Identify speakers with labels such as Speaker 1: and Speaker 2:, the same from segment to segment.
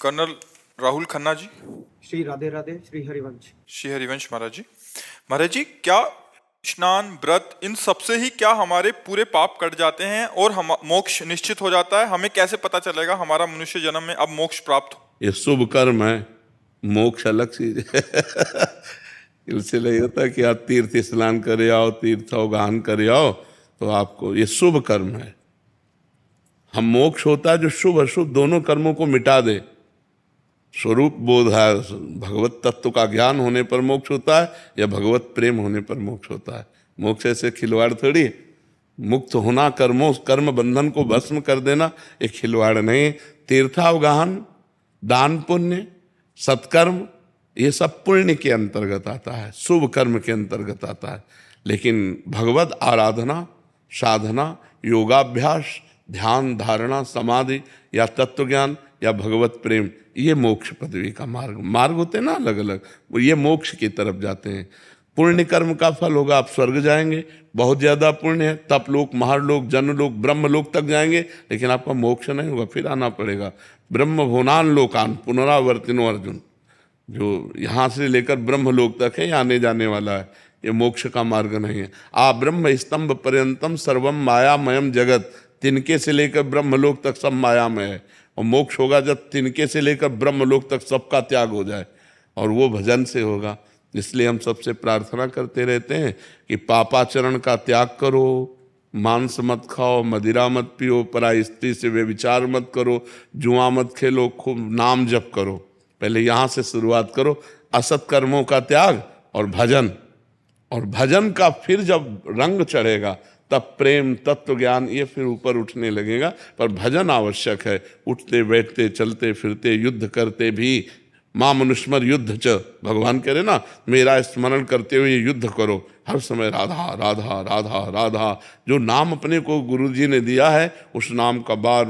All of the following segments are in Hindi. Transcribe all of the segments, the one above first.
Speaker 1: कर्नल राहुल खन्ना जी।
Speaker 2: श्री राधे राधे, श्री हरिवंश।
Speaker 1: श्री हरिवंश महाराज जी। महाराज जी, क्या स्नान, व्रत, इन सबसे ही क्या हमारे पूरे पाप कट जाते हैं और हम मोक्ष निश्चित हो जाता है? हमें कैसे पता चलेगा हमारा मनुष्य जन्म में अब मोक्ष प्राप्त हो?
Speaker 3: ये शुभ कर्म है, मोक्ष अलग चीज है। इसलिए होता है कि आप तीर्थ स्नान करे आओ, तीर्थावगाहन करे आओ, तो आपको ये शुभ कर्म है। हम मोक्ष होता है जो शुभ अशुभ दोनों कर्मों को मिटा दे। स्वरूप बोध है, भगवत तत्व का ज्ञान होने पर मोक्ष होता है या भगवत प्रेम होने पर मोक्ष होता है। मोक्ष ऐसे खिलवाड़ थोड़ी। मुक्त होना, कर्म बंधन को भस्म कर देना, एक खिलवाड़ नहीं। तीर्थावगाहन, दान पुण्य, सत्कर्म, ये सब पुण्य के अंतर्गत आता है, शुभ कर्म के अंतर्गत आता है। लेकिन भगवत आराधना, साधना, योगाभ्यास, ध्यान, धारणा, समाधि या तत्व ज्ञान या भगवत प्रेम, ये मोक्ष पदवी का मार्ग होते हैं ना अलग अलग, ये मोक्ष की तरफ जाते हैं। पुण्य कर्म का फल होगा, आप स्वर्ग जाएंगे, बहुत ज्यादा पुण्य है, तपलोक, महारलोक, जनलोक, ब्रह्मलोक तक जाएंगे, लेकिन आपका मोक्ष नहीं होगा, फिर आना पड़ेगा। ब्रह्म भुवनान लोकान पुनरावर्तिनो अर्जुन, जो यहाँ से लेकर ब्रह्मलोक तक है, आने जाने वाला है, ये मोक्ष का मार्ग नहीं है। आ ब्रह्म स्तंभ पर्यंतम सर्वम मायामयम जगत, तिनके से लेकर ब्रह्मलोक तक सब मायामय है। और मोक्ष होगा जब तिनके से लेकर ब्रह्मलोक तक सबका त्याग हो जाए, और वो भजन से होगा। इसलिए हम सबसे प्रार्थना करते रहते हैं कि पापाचरण का त्याग करो, मांस मत खाओ, मदिरा मत पियो, पराई स्त्री से व्यभिचार मत करो, जुआ मत खेलो, खूब नाम जप करो। पहले यहाँ से शुरुआत करो, असत कर्मों का त्याग और भजन। और भजन का फिर जब रंग चढ़ेगा तब प्रेम, तत्व ज्ञान, ये फिर ऊपर उठने लगेगा। पर भजन आवश्यक है। उठते बैठते चलते फिरते युद्ध करते भी, मां मनुष्मर युद्ध च, भगवान कह रहे ना, मेरा स्मरण करते हुए युद्ध करो। हर समय राधा राधा राधा राधा, जो नाम अपने को गुरु जी ने दिया है उस नाम का बार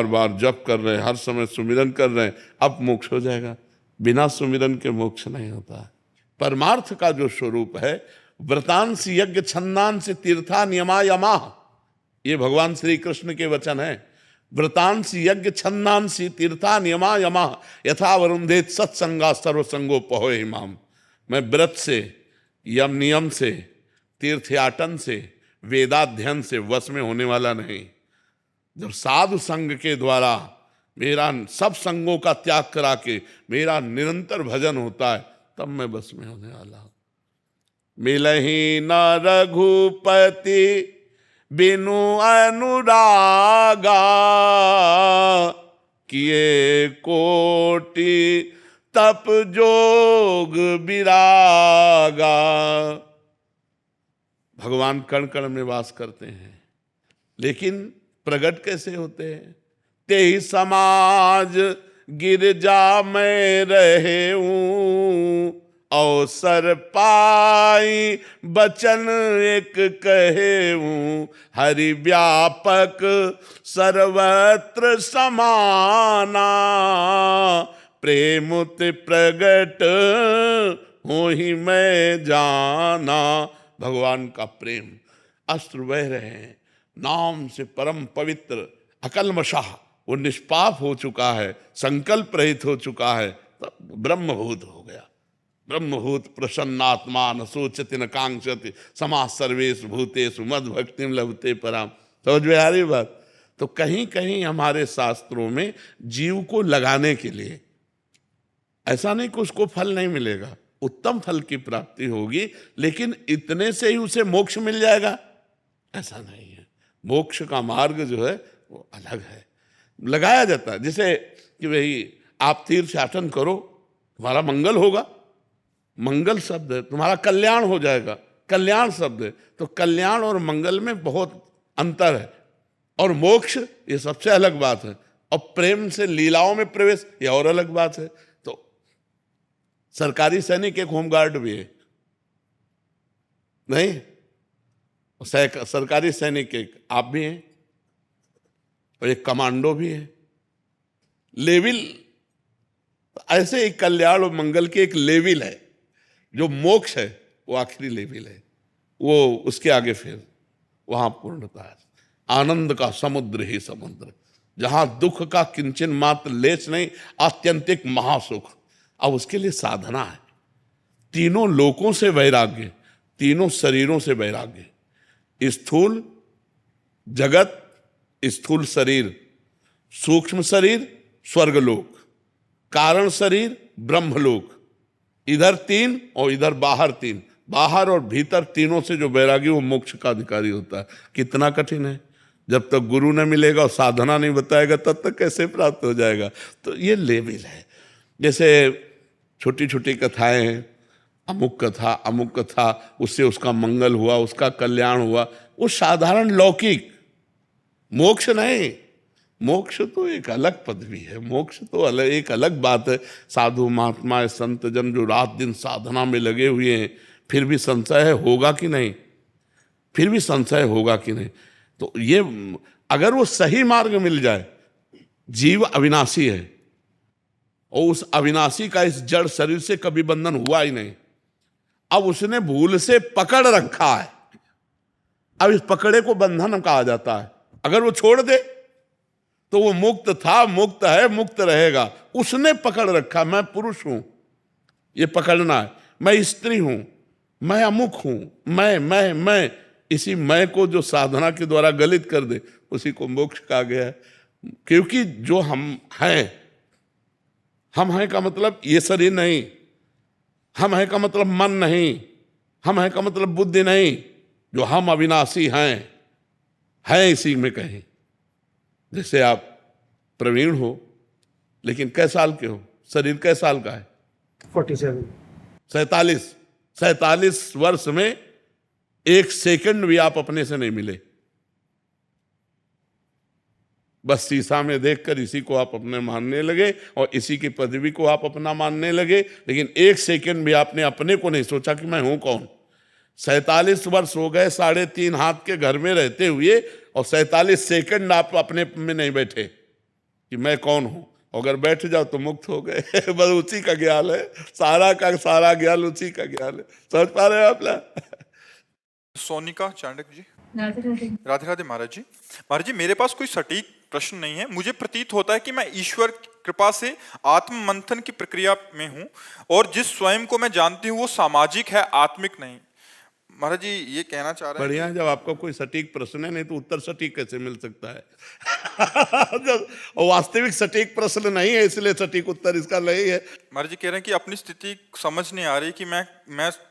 Speaker 3: बार जप कर रहे हैं, हर समय सुमिरन कर रहे हैं, अब मोक्ष हो जाएगा। बिना सुमिरन के मोक्ष नहीं होता है। परमार्थ का जो स्वरूप है, व्रतांसी यज्ञ छंदांसी तीर्था नियमा यमाह, ये भगवान श्री कृष्ण के वचन है। व्रतांसी यज्ञ छंदांसी तीर्था नियमा यमाह, यथा वरुंधेत सत्संगा सर्वसंगो पहो हिमाम। मैं व्रत से, यम नियम से, तीर्थयाटन से, वेदाध्ययन से वश में होने वाला नहीं। जब साधु संग के द्वारा मेरा सब संगों का त्याग करा के मेरा निरंतर भजन होता है, तब मैं बस में होने वाला हूं। मिलहि न रघुपति बिनु अनुरागा, किए कोटि तप जोग विरागा। भगवान कण कण में वास करते हैं, लेकिन प्रकट कैसे होते हैं? तेहि समाज गिरजा में रहे हूँ, अवसर पाई बचन एक कहे हूँ। हरि व्यापक सर्वत्र समाना, प्रेमुत प्रगट हो ही मैं जाना। भगवान का प्रेम अस्त्र बह रहे हैं, नाम से परम पवित्र अकल्मषः, वो निष्पाप हो चुका है, संकल्प रहित हो चुका है, तब ब्रह्मभूत हो गया। ब्रह्मभूत प्रसन्नात्मा न सोचति न कांक्षति, समा सर्वेषु भूतेषु मद भक्तिम लभते पराम। समझ में आ रही बात? तो कहीं कहीं हमारे शास्त्रों में जीव को लगाने के लिए, ऐसा नहीं कि उसको फल नहीं मिलेगा, उत्तम फल की प्राप्ति होगी, लेकिन इतने से ही उसे मोक्ष मिल जाएगा, ऐसा नहीं है। मोक्ष का मार्ग जो है वो अलग है, लगाया जाता है। जैसे कि भाई आप तीर्थयाटन करो, तुम्हारा मंगल होगा, मंगल शब्द है, तुम्हारा कल्याण हो जाएगा, कल्याण शब्द है। तो कल्याण और मंगल में बहुत अंतर है। और मोक्ष ये सबसे अलग बात है, और प्रेम से लीलाओं में प्रवेश ये और अलग बात है। तो सरकारी सैनिक एक होमगार्ड भी है, नहीं? सरकारी सैनिक एक आप भी हैं, और एक कमांडो भी है। लेविल ऐसे ही कल्याण और मंगल के एक लेविल है। जो मोक्ष है वो आखिरी लेवल है, वो उसके आगे फिर वहां पूर्णता है। आनंद का समुद्र ही समुद्र, जहां दुख का किंचन मात्र लेश नहीं, आत्यंतिक महासुख। अब उसके लिए साधना है। तीनों लोकों से वैराग्य, तीनों शरीरों से वैराग्य, स्थूल जगत, स्थूल शरीर, सूक्ष्म शरीर स्वर्गलोक, कारण शरीर ब्रह्मलोक, इधर तीन और इधर बाहर तीन, बाहर और भीतर तीनों से जो वैरागी वो मोक्ष का अधिकारी होता है। कितना कठिन है, जब तक गुरु न मिलेगा और साधना नहीं बताएगा तब तक कैसे प्राप्त हो जाएगा। तो ये लेवल है। जैसे छोटी छोटी कथाएं हैं, अमुक कथा, उससे उसका मंगल हुआ, उसका कल्याण हुआ, वो साधारण लौकिक। मोक्ष नहीं, मोक्ष तो एक अलग पदवी है, मोक्ष तो एक अलग बात है। साधु महात्मा संत जन जो रात दिन साधना में लगे हुए हैं, फिर भी संशय है होगा कि नहीं, फिर भी संशय होगा कि नहीं। तो ये अगर वो सही मार्ग मिल जाए, जीव अविनाशी है और उस अविनाशी का इस जड़ शरीर से कभी बंधन हुआ ही नहीं। अब उसने भूल से पकड़ रखा है, अब इस पकड़े को बंधन कहा जाता है। अगर वो छोड़ दे तो वो मुक्त था, मुक्त है, मुक्त रहेगा। उसने पकड़ रखा, मैं पुरुष हूं, ये पकड़ना है, मैं स्त्री हूं, मैं अमुक हूं, मैं इसी मैं को जो साधना के द्वारा गलित कर दे उसी को मोक्ष कहा गया है। क्योंकि जो हम हैं का मतलब ये शरीर नहीं, हम हैं का मतलब मन नहीं, हम हैं का मतलब बुद्धि नहीं। जो हम अविनाशी हैं इसी में कहीं। जैसे आप प्रवीण हो लेकिन कै साल के हो, शरीर कै साल का है?
Speaker 2: 47।
Speaker 3: 47 वर्ष में एक सेकंड भी आप अपने से नहीं मिले। बस शीशा में देखकर इसी को आप अपने मानने लगे और इसी की पदवी को आप अपना मानने लगे, लेकिन एक सेकंड भी आपने अपने को नहीं सोचा कि मैं हूं कौन। 47 वर्ष हो गए 3.5 हाथ के घर में रहते हुए और 47 सेकंड आप अपने में नहीं बैठे कि मैं कौन हूं। अगर बैठ जाओ तो मुक्त हो गए। बस उसी का ज्ञान है, सारा का सारा ज्ञान उसी का ज्ञान है। समझ पा रहे हो आप ना?
Speaker 1: सोनिका चांडक जी।
Speaker 4: राधे राधे।
Speaker 1: राधे राधे महाराज जी। महाराज जी, मेरे पास कोई सटीक प्रश्न नहीं है। मुझे प्रतीत होता है कि मैं ईश्वर कृपा से आत्म मंथन की प्रक्रिया में हूं और जिस स्वयं को मैं जानती हूं वो सामाजिक है, आत्मिक नहीं। महाराज जी ये कहना चाह रहे हैं।
Speaker 3: बढ़िया, जब आपका कोई सटीक प्रश्न है नहीं तो उत्तर सटीक कैसे मिल सकता है? और वास्तविक सटीक प्रश्न नहीं है इसलिए सटीक उत्तर इसका नहीं है।
Speaker 1: महाराज जी कह रहे हैं कि अपनी स्थिति समझ नहीं आ रही कि मैं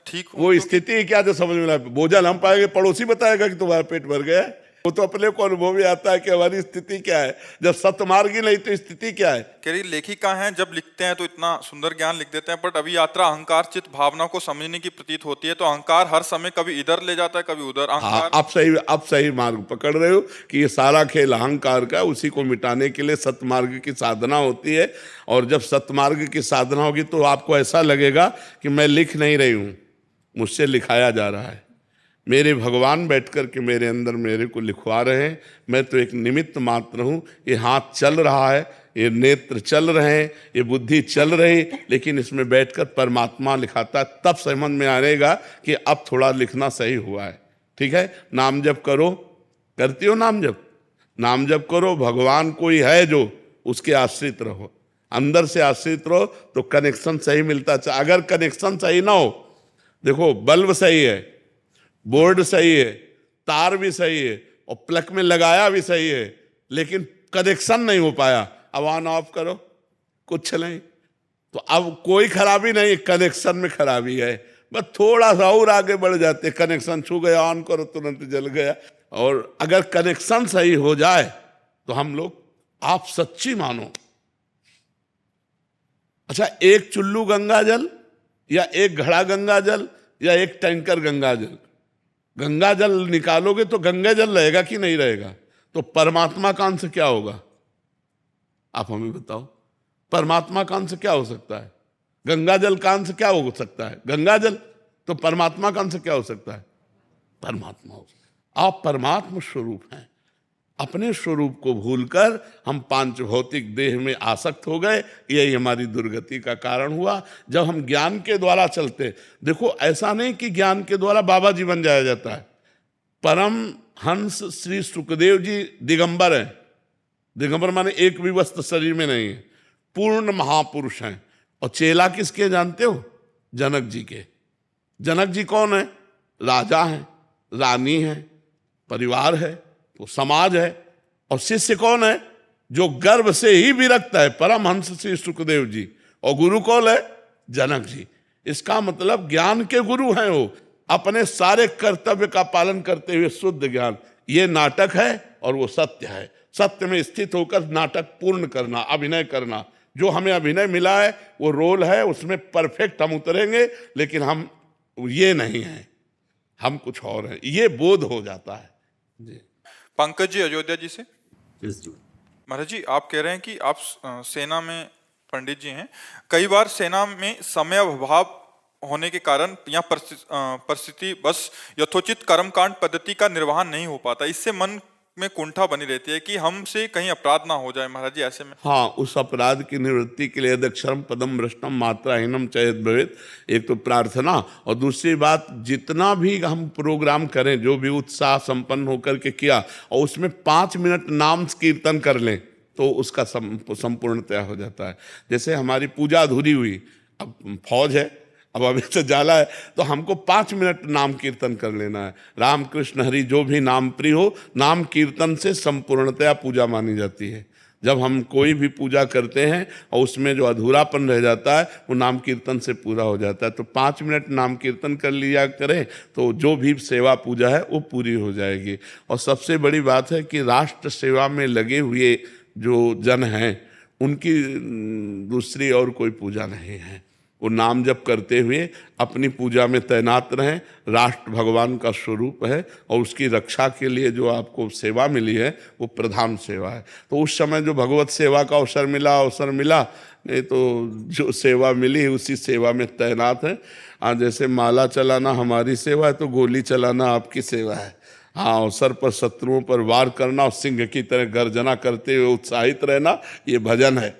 Speaker 1: ठीक हूं।
Speaker 3: वो स्थिति क्या जो समझ में आए? बोझल हम पाएंगे, पड़ोसी बताएगा कि तुम्हारा पेट भर गया है। वो तो अपने को अनुभव में आता है कि हमारी स्थिति क्या है। जब सतमार्गी नहीं तो स्थिति क्या है?
Speaker 1: कह रही लेखिका हैं, जब लिखते हैं तो इतना सुंदर ज्ञान लिख देते हैं, बट अभी यात्रा अहंकार चित्त भावना को समझने की प्रतीत होती है। तो अहंकार हर समय कभी इधर ले जाता है कभी उधर।
Speaker 3: हाँ, आप सही मार्ग पकड़ रहे हो कि ये सारा खेल अहंकार का, उसी को मिटाने के लिए सतमार्ग की साधना होती है। और जब सतमार्ग की साधना होगी तो आपको ऐसा लगेगा कि मैं लिख नहीं रही हूं, मुझसे लिखाया जा रहा है। मेरे भगवान बैठकर के मेरे अंदर मेरे को लिखवा रहे हैं, मैं तो एक निमित्त मात्र हूँ। ये हाथ चल रहा है, ये नेत्र चल रहे हैं, ये बुद्धि चल रही, लेकिन इसमें बैठकर परमात्मा लिखाता है। तब समझ में आएगा कि अब थोड़ा लिखना सही हुआ है। ठीक है, नाम जप करो, करती हो नाम जप? नाम जप करो, भगवान कोई है जो उसके आश्रित रहो, अंदर से आश्रित रहो तो कनेक्शन सही मिलता। अगर कनेक्शन सही ना हो, देखो बल्ब सही है, बोर्ड सही है, तार भी सही है और प्लग में लगाया भी सही है, लेकिन कनेक्शन नहीं हो पाया। अब ऑन ऑफ करो, कुछ नहीं। तो अब कोई खराबी नहीं, कनेक्शन में खराबी है। बस थोड़ा सा और आगे बढ़ जाते, कनेक्शन छू गया, ऑन करो तुरंत जल गया। और अगर कनेक्शन सही हो जाए तो हम लोग, आप सच्ची मानो, अच्छा एक चुल्लू गंगा जल या एक घड़ा गंगा जल या एक टैंकर गंगा जल, गंगा जल निकालोगे तो गंगा जल रहेगा कि नहीं रहेगा? तो परमात्मा का अंश क्या होगा? आप हमें बताओ, परमात्मा का अंश क्या हो सकता है? गंगा जल का अंश क्या हो सकता है? गंगा जल। तो परमात्मा का अंश क्या हो सकता है? परमात्मा हो सकता है। आप परमात्मा स्वरूप हैं। अपने स्वरूप को भूलकर हम पांच भौतिक देह में आसक्त हो गए, यही हमारी दुर्गति का कारण हुआ। जब हम ज्ञान के द्वारा चलते, देखो ऐसा नहीं कि ज्ञान के द्वारा बाबा जी बन जाया जाता है। परम हंस श्री सुखदेव जी दिगंबर हैं, दिगंबर माने एक भी वस्त्र शरीर में नहीं है, पूर्ण महापुरुष हैं। और चेला किसके जानते हो? जनक जी के। जनक जी कौन है? राजा हैं, रानी है, परिवार है, तो समाज है। और शिष्य कौन है? जो गर्भ से ही विरक्त है, परमहंस श्री सुखदेव जी। और गुरु कौन है? जनक जी। इसका मतलब ज्ञान के गुरु हैं वो, अपने सारे कर्तव्य का पालन करते हुए शुद्ध ज्ञान। ये नाटक है और वो सत्य है। सत्य में स्थित होकर नाटक पूर्ण करना, अभिनय करना। जो हमें अभिनय मिला है वो रोल है, उसमें परफेक्ट हम उतरेंगे, लेकिन हम ये नहीं हैं, हम कुछ और हैं, ये बोध हो जाता है जी।
Speaker 1: पंकज जी अयोध्या जी से।
Speaker 4: यस जी।
Speaker 1: महाराज जी, आप कह रहे हैं कि आप सेना में पंडित जी हैं, कई बार सेना में समय अभाव होने के कारण या परिस्थिति बस यथोचित कर्मकांड पद्धति का निर्वहन नहीं हो पाता, इससे मन में कुंठा बनी रहती है कि हमसे कहीं अपराध ना हो जाए। महाराज जी ऐसे में
Speaker 3: हाँ, उस अपराध की निवृत्ति के लिए यदक्षरम पदम भ्रष्टम मात्राहीनम चयत भवेत, एक तो प्रार्थना, और दूसरी बात जितना भी हम प्रोग्राम करें, जो भी उत्साह संपन्न होकर के किया, और उसमें 5 मिनट नाम कीर्तन कर लें तो उसका संपूर्णतया हो जाता है। जैसे हमारी पूजा अधूरी हुई, अब फौज है, अब अभी तो जाला है, तो हमको 5 मिनट नाम कीर्तन कर लेना है। राम कृष्ण हरि जो भी नाम प्रिय हो, नाम कीर्तन से संपूर्णतया पूजा मानी जाती है। जब हम कोई भी पूजा करते हैं और उसमें जो अधूरापन रह जाता है वो नाम कीर्तन से पूरा हो जाता है। तो 5 मिनट नाम कीर्तन कर लिया करें तो जो भी सेवा पूजा है वो पूरी हो जाएगी। और सबसे बड़ी बात है कि राष्ट्र सेवा में लगे हुए जो जन हैं उनकी दूसरी और कोई पूजा नहीं है। वो नाम जप करते हुए अपनी पूजा में तैनात रहें। राष्ट्र भगवान का स्वरूप है और उसकी रक्षा के लिए जो आपको सेवा मिली है वो प्रधान सेवा है। तो उस समय जो भगवत सेवा का अवसर मिला, नहीं तो जो सेवा मिली उसी सेवा में तैनात है। जैसे माला चलाना हमारी सेवा है तो गोली चलाना आपकी सेवा है। हाँ, अवसर पर शत्रुओं पर वार करना और सिंह की तरह गर्जना करते हुए उत्साहित रहना, ये भजन है,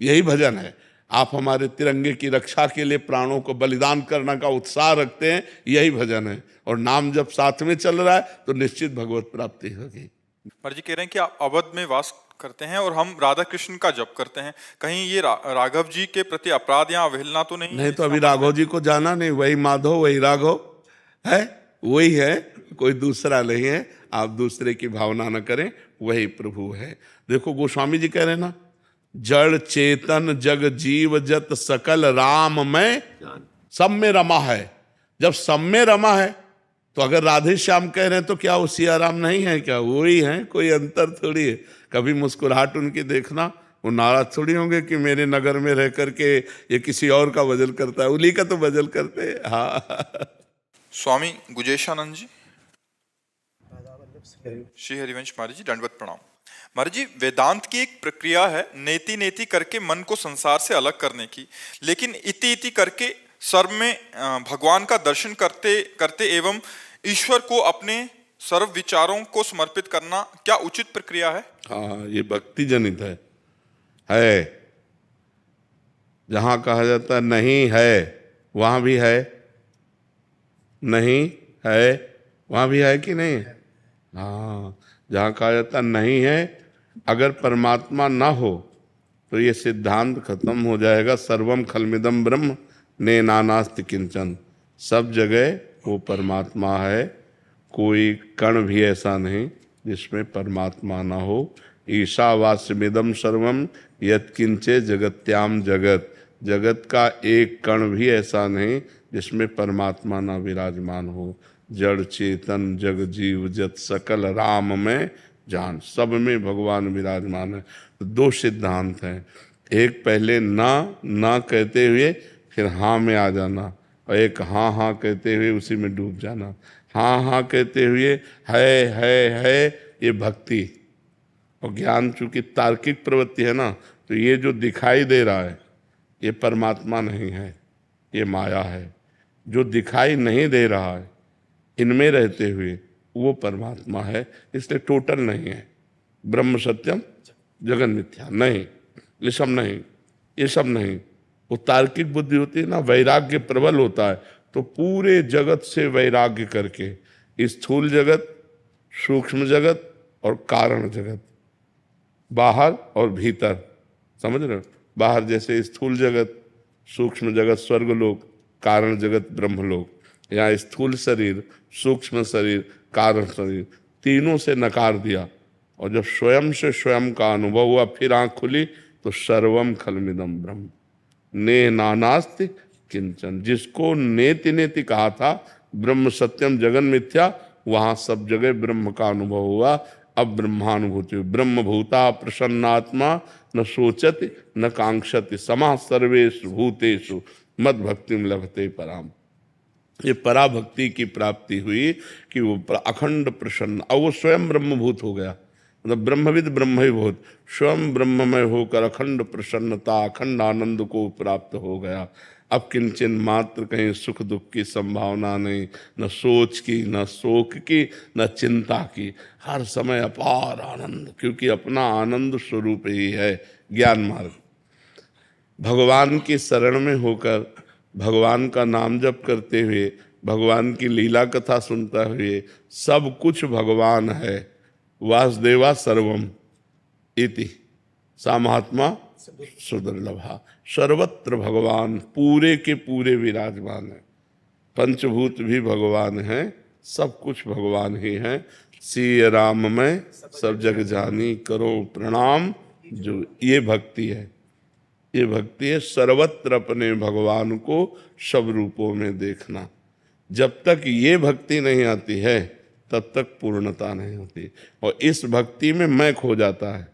Speaker 3: यही भजन है। आप हमारे तिरंगे की रक्षा के लिए प्राणों को बलिदान करने का उत्साह रखते हैं, यही भजन है। और नाम जब साथ में चल रहा है तो निश्चित भगवत प्राप्ति होगी।
Speaker 1: महाराज जी कह रहे हैं कि आप अवध में वास करते हैं और हम राधा कृष्ण का जप करते हैं, कहीं ये राघव जी के प्रति अपराध या अवहेलना तो नहीं?
Speaker 3: नहीं, तो अभी राघव जी को जाना नहीं, वही माधव वही राघव है, वही है, कोई दूसरा नहीं है। आप दूसरे की भावना न करें, वही प्रभु है। देखो गोस्वामी जी कह रहे हैं ना, जड़ चेतन जग जीव जत सकल राम में सब में रमा है। जब सब में रमा है तो अगर राधे श्याम कह रहे हैं तो क्या वो सिया राम नहीं है क्या? वही है, कोई अंतर थोड़ी है। कभी मुस्कुराहट उनकी देखना, वो नाराज थोड़ी होंगे कि मेरे नगर में रह करके ये किसी और का भजन करता है, उन्हीं का तो भजन करते हैं। हाँ।
Speaker 1: स्वामी गुजेशानंद जी। श्री हरिवंश महाराज जी दंडवत प्रणाम। महाराज जी, वेदांत की एक प्रक्रिया है नेति नेति करके मन को संसार से अलग करने की, लेकिन इति इति करके सर्व में भगवान का दर्शन करते करते एवं ईश्वर को अपने सर्व विचारों को समर्पित करना क्या उचित प्रक्रिया है?
Speaker 3: हाँ, ये भक्ति जनित है। जहां कहा जाता है नहीं है वहां भी है, नहीं है वहां भी है कि नहीं है? हाँ, जहां कहा जाता नहीं है, अगर परमात्मा ना हो तो ये सिद्धांत खत्म हो जाएगा। सर्वम खलमिदम ब्रह्म ने नानास्ति किंचन, सब जगह वो परमात्मा है, कोई कण भी ऐसा नहीं जिसमें परमात्मा ना हो। ईशावास्यमिदं सर्वम यत्किंचे जगत्याम जगत, जगत का एक कण भी ऐसा नहीं जिसमें परमात्मा ना विराजमान हो। जड़ चेतन जग जीव जत सकल राम में जान, सब में भगवान विराजमान है। तो 2 सिद्धांत हैं, एक पहले ना कहते हुए फिर हाँ में आ जाना, और एक हाँ कहते हुए उसी में डूब जाना। हाँ कहते हुए है ये भक्ति। और ज्ञान चूंकि तार्किक प्रवृत्ति है ना, तो ये जो दिखाई दे रहा है ये परमात्मा नहीं है, ये माया है। जो दिखाई नहीं दे रहा है इनमें रहते हुए वो परमात्मा है, इसलिए टोटल नहीं है। ब्रह्म सत्यम जगन मिथ्या नहीं, ये सब नहीं, ये सब नहीं। वो तार्किक बुद्धि होती है ना, वैराग्य प्रबल होता है तो पूरे जगत से वैराग्य करके स्थूल जगत, सूक्ष्म जगत और कारण जगत बाहर और भीतर, समझ रहे हो? बाहर जैसे स्थूल जगत, सूक्ष्म जगत स्वर्गलोक, कारण जगत ब्रह्मलोक, या स्थूल शरीर, सूक्ष्म शरीर, कारण शरीर, तीनों से नकार दिया। और जब स्वयं से स्वयं का अनुभव हुआ, फिर आंख खुली तो सर्वम खलमिदम ब्रह्म ने नानास्ति किंचन। जिसको नेति नेति कहा था ब्रह्म सत्यम जगन मिथ्या, वहां सब जगह ब्रह्म का अनुभव हुआ। अब ब्रह्मानुभूति हुई। ब्रह्मभूता प्रसन्नात्मा न सोचति न कांक्षति समाः सर्वेषु भूतेषु मद भक्तिम लभते पराम। ये पराभक्ति की प्राप्ति हुई कि वो अखंड प्रसन्न, और वो स्वयं ब्रह्मभूत हो गया। मतलब ब्रह्मविद ब्रह्मभूत, स्वयं ब्रह्ममय होकर अखंड प्रसन्नता, अखंड आनंद को प्राप्त हो गया। अब किंचन मात्र कहीं सुख दुख की संभावना नहीं, न सोच की, न शोक की, न चिंता की। हर समय अपार आनंद, क्योंकि अपना आनंद स्वरूप ही है ज्ञान मार्ग। भगवान की शरण में होकर, भगवान का नाम जप करते हुए, भगवान की लीला कथा सुनते हुए, सब कुछ भगवान है। वासुदेवा सर्वम इति सा महात्मा सुदुर्लभा। सर्वत्र भगवान पूरे के पूरे विराजमान है। पंचभूत भी भगवान है, सब कुछ भगवान ही है। सिय राम में सब जग जानी, करो प्रणाम जो, ये भक्ति है। ये भक्ति है सर्वत्र अपने भगवान को सब रूपों में देखना। जब तक ये भक्ति नहीं आती है तब तक पूर्णता नहीं होती। और इस भक्ति में मैं खो जाता है,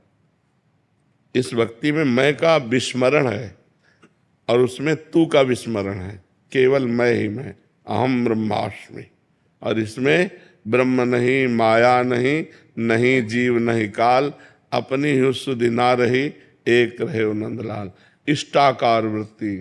Speaker 3: इस भक्ति में मैं का विस्मरण है और उसमें तू का विस्मरण है। केवल मैं ही मैं, अहम ब्रह्मास्मि। और इसमें ब्रह्म नहीं, माया नहीं, नहीं जीव नहीं काल, अपनी ही सुधि ना रही, एक रहे नंदलाल। इष्टाकार वृत्ति,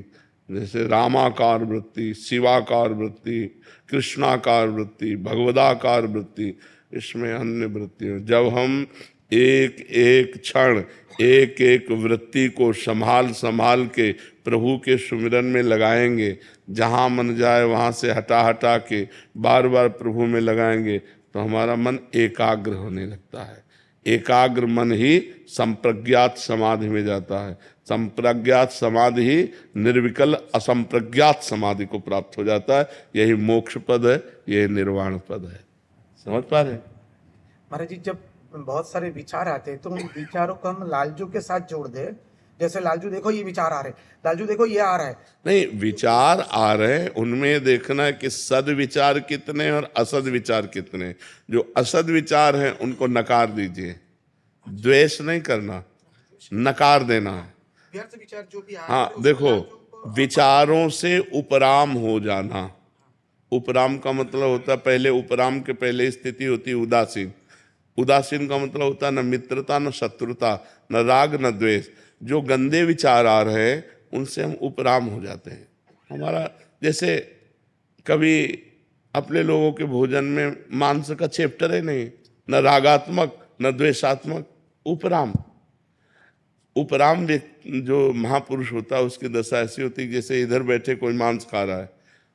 Speaker 3: जैसे रामाकार वृत्ति, शिवाकार वृत्ति, कृष्णाकार वृत्ति, भगवदाकार वृत्ति, इसमें अन्य वृत्तियों। जब हम एक एक क्षण, एक एक वृत्ति को संभाल संभाल के प्रभु के सुमिरन में लगाएंगे, जहाँ मन जाए वहाँ से हटा हटा के बार बार प्रभु में लगाएंगे, तो हमारा मन एकाग्र होने लगता है। एकाग्र मन ही संप्रज्ञात समाधि में जाता है। संप्रज्ञात समाधि ही निर्विकल असंप्रज्ञात समाधि को प्राप्त हो जाता है। यही मोक्ष पद है, यही निर्वाण पद है। समझ पा रहे?
Speaker 4: महाराज जी, जब बहुत सारे विचार आते हैं तो उन विचारों को हम लालजू के साथ जोड़ दे। जैसे लालजू देखो ये विचार आ रहे, लालजू देखो ये आ रहा है।
Speaker 3: नहीं, विचार आ रहे हैं, उनमें देखना है कि सद विचार कितने और असद विचार कितने। जो असद विचार हैं उनको नकार दीजिए, द्वेष नहीं करना, नकार देना है।
Speaker 4: व्यर्थ विचार जो भी आ रहा है,
Speaker 3: हाँ देखो, विचारों से उपराम हो जाना। उपराम का मतलब होता है, पहले उपराम के पहले स्थिति होती है उदासीन। उदासीन का मतलब होता है न मित्रता न शत्रुता, न राग न द्वेष। जो गंदे विचार आ रहे हैं उनसे हम उपराम हो जाते हैं। हमारा जैसे कभी अपने लोगों के भोजन में मांस का चैप्टर है नहीं, न रागात्मक न द्वेषात्मक, उपराम। उपराम जो महापुरुष होता है उसकी दशा ऐसी होती है जैसे इधर बैठे कोई मांस खा रहा है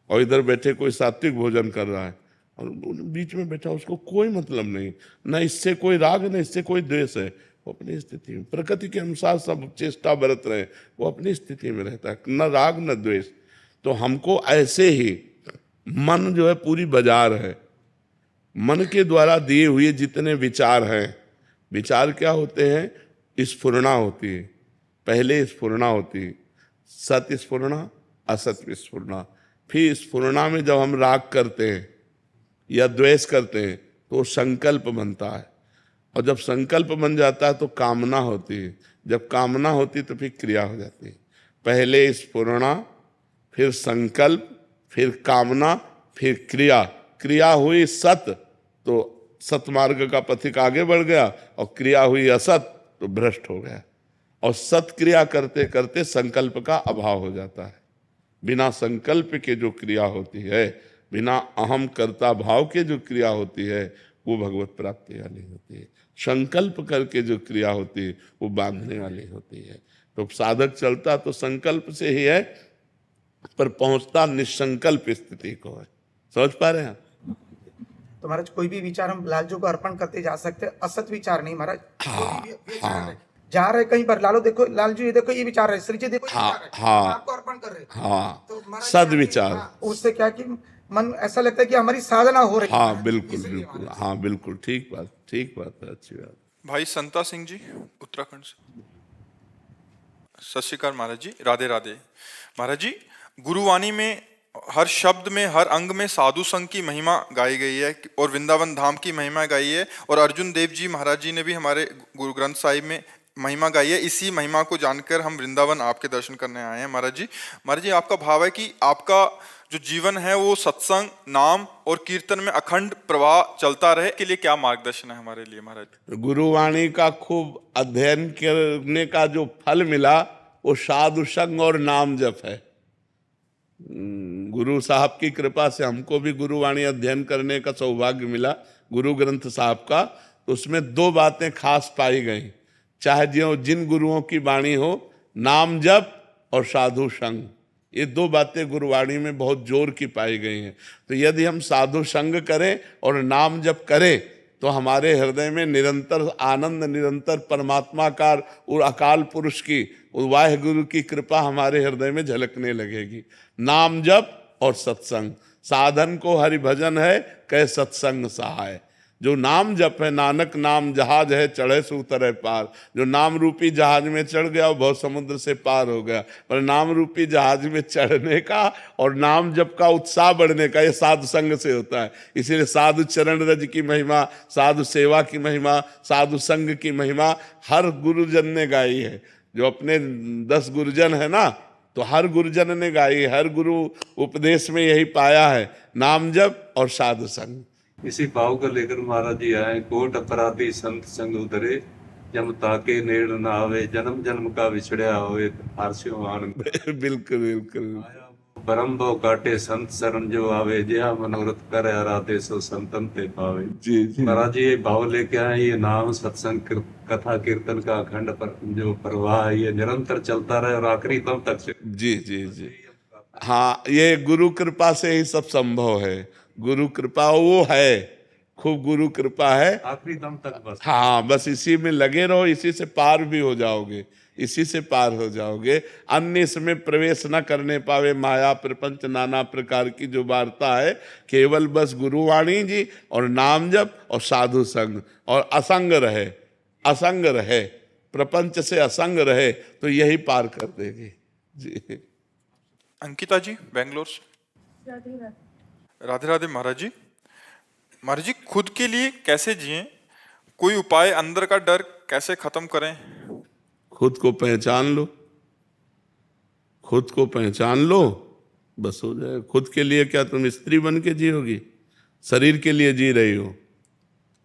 Speaker 3: और इधर बैठे कोई सात्विक भोजन कर रहा है, और बीच में बैठा उसको कोई मतलब नहीं, न इससे कोई राग न इससे कोई द्वेष है। वो अपनी स्थिति में प्रकृति के अनुसार सब चेष्टा बरत रहे, वो अपनी स्थिति में रहता है, न राग न द्वेष। तो हमको ऐसे ही मन जो है पूरी बाजार है। मन के द्वारा दिए हुए जितने विचार हैं, विचार क्या होते हैं? स्फुरणा होती है। पहले स्फुरणा होती है, सत स्फुरणा, असत स्फुरणा। फिर स्फुरणा में जब हम राग करते हैं या द्वेष करते हैं तो संकल्प बनता है, और जब संकल्प बन जाता है तो कामना होती है। जब कामना होती है तो फिर क्रिया हो जाती है। पहले स्फुरणा, फिर संकल्प, फिर कामना, फिर क्रिया। क्रिया हुई सत तो सतमार्ग का पथिक आगे बढ़ गया, और क्रिया हुई असत तो भ्रष्ट हो गया। और सत क्रिया करते करते संकल्प का अभाव हो जाता है। बिना संकल्प के जो क्रिया होती है, बिना अहम कर्ता भाव के जो क्रिया होती है, वो भगवत प्राप्ति वाली होती है। संकल्प करके जो क्रिया होती है वो बांधने वाली होती है। तो साधक चलता तो संकल्प से ही है, पर पहुंचता निसंकल्प स्थिति को है। समझ पा रहे हैं?
Speaker 4: तो महाराज कोई भी विचार हम लालजू को अर्पण करते जा सकते हैं, असत विचार नहीं महाराज।
Speaker 3: हाँ,
Speaker 4: जा रहे कहीं पर, लालजू ये देखो ये विचार रहे, श्री जी देखो ये
Speaker 3: हाँ,
Speaker 4: विचार है,
Speaker 3: हाँ,
Speaker 4: हम आपको अर्पण कर रहे हैं।
Speaker 3: हाँ,
Speaker 4: तो महाराज जी
Speaker 3: सद्विचार।
Speaker 4: हाँ, उससे क्या कि मन ऐसा लगता है कि हमारी साधना हो रही है।
Speaker 3: हाँ बिल्कुल बिल्कुल, हाँ बिल्कुल, ठीक बात है, अच्छी बात।
Speaker 1: भाई संता सिंह जी उत्तराखंड से। सत श्री अकाल महाराज जी, राधे राधे। महाराज जी, गुरुवाणी में हर शब्द में, हर अंग में साधु संघ की महिमा गाई गई है और वृंदावन धाम की महिमा गाई है, और अर्जुन देव जी महाराज जी ने भी हमारे गुरु ग्रंथ साहिब में महिमा गाई है। इसी महिमा को जानकर हम वृंदावन आपके दर्शन करने आए हैं महाराज जी। महाराज जी, आपका भाव है कि आपका जो जीवन है वो सत्संग, नाम और कीर्तन में अखंड प्रवाह चलता रहे, के लिए क्या मार्गदर्शन है हमारे लिए महाराज?
Speaker 3: गुरुवाणी का खूब अध्ययन करने का जो फल मिला वो साधु संग और नाम जप है। गुरु साहब की कृपा से हमको भी गुरुवाणी अध्ययन करने का सौभाग्य मिला, गुरु ग्रंथ साहब का। तो उसमें दो बातें खास पाई गई, चाहे जिन गुरुओं की वाणी हो, नाम जप और साधु संग, ये दो बातें गुरुवाणी में बहुत जोर की पाई गई हैं। तो यदि हम साधु संग करें और नाम जप करें तो हमारे हृदय में निरंतर आनंद, निरंतर परमात्मा का और अकाल पुरुष की, वाहिगुरु की कृपा हमारे हृदय में झलकने लगेगी। नाम जप और सत्संग, साधन को हरि भजन है, कह सत्संग सहाय। जो नाम जप है, नानक नाम जहाज है, चढ़े सो उतरे पार। जो नाम रूपी जहाज में चढ़ गया वो बहुत समुद्र से पार हो गया। पर नाम रूपी जहाज में चढ़ने का और नाम जप का उत्साह बढ़ने का ये साधु संग से होता है। इसीलिए साधु चरण रज की महिमा, साधु सेवा की महिमा, साधु संग की महिमा हर गुरुजन ने गाई है। जो अपने 10 गुरुजन है ना, तो हर गुरुजन ने गाई, हर गुरु उपदेश में यही पाया है, नाम जप और साधु संग।
Speaker 5: इसी भाव को लेकर महाराज जी आए। कोट अपराधी संत संग उतरे, जम ताके नेड़ न आवे, जन्म जन्म का विछड़या होए, हारस्यो आनंद।
Speaker 3: बिल्कुल बिल्कुल।
Speaker 5: परम भव काटे संत शरण जो आवे, जया मनोरथ करे आराधे, सो संतन ते पावे।
Speaker 3: जी जी
Speaker 5: महाराज जी ये भाव लेके आए, ये नाम सत्संग कथा कीर्तन का अखंड पर जो प्रवाह है ये निरंतर चलता रहे और आखिरी दम तक से।
Speaker 3: जी जी जी। हाँ, ये गुरु कृपा से ही सब संभव है। गुरु कृपा वो है, खूब गुरु कृपा है,
Speaker 5: आखिरी दम तक बस।
Speaker 3: हाँ, बस इसी में लगे रहो, इसी से पार भी हो जाओगे, इसी से पार हो जाओगे। अन्य इसमें प्रवेश न करने पावे, माया प्रपंच नाना प्रकार की जो वार्ता है, केवल बस गुरुवाणी जी और नाम जप और साधु संग और असंग रहे, असंग रहे, प्रपंच से असंग रहे, तो यही पार कर देगी जी।
Speaker 1: अंकिता जी बेंगलोर से। राधे राधे महाराज जी। महाराज जी, खुद के लिए कैसे जिएं? कोई उपाय? अंदर का डर कैसे खत्म करें?
Speaker 3: खुद को पहचान लो, खुद को पहचान लो, बस हो जाए। खुद के लिए क्या तुम स्त्री बन के जियोगी? शरीर के लिए जी रही हो,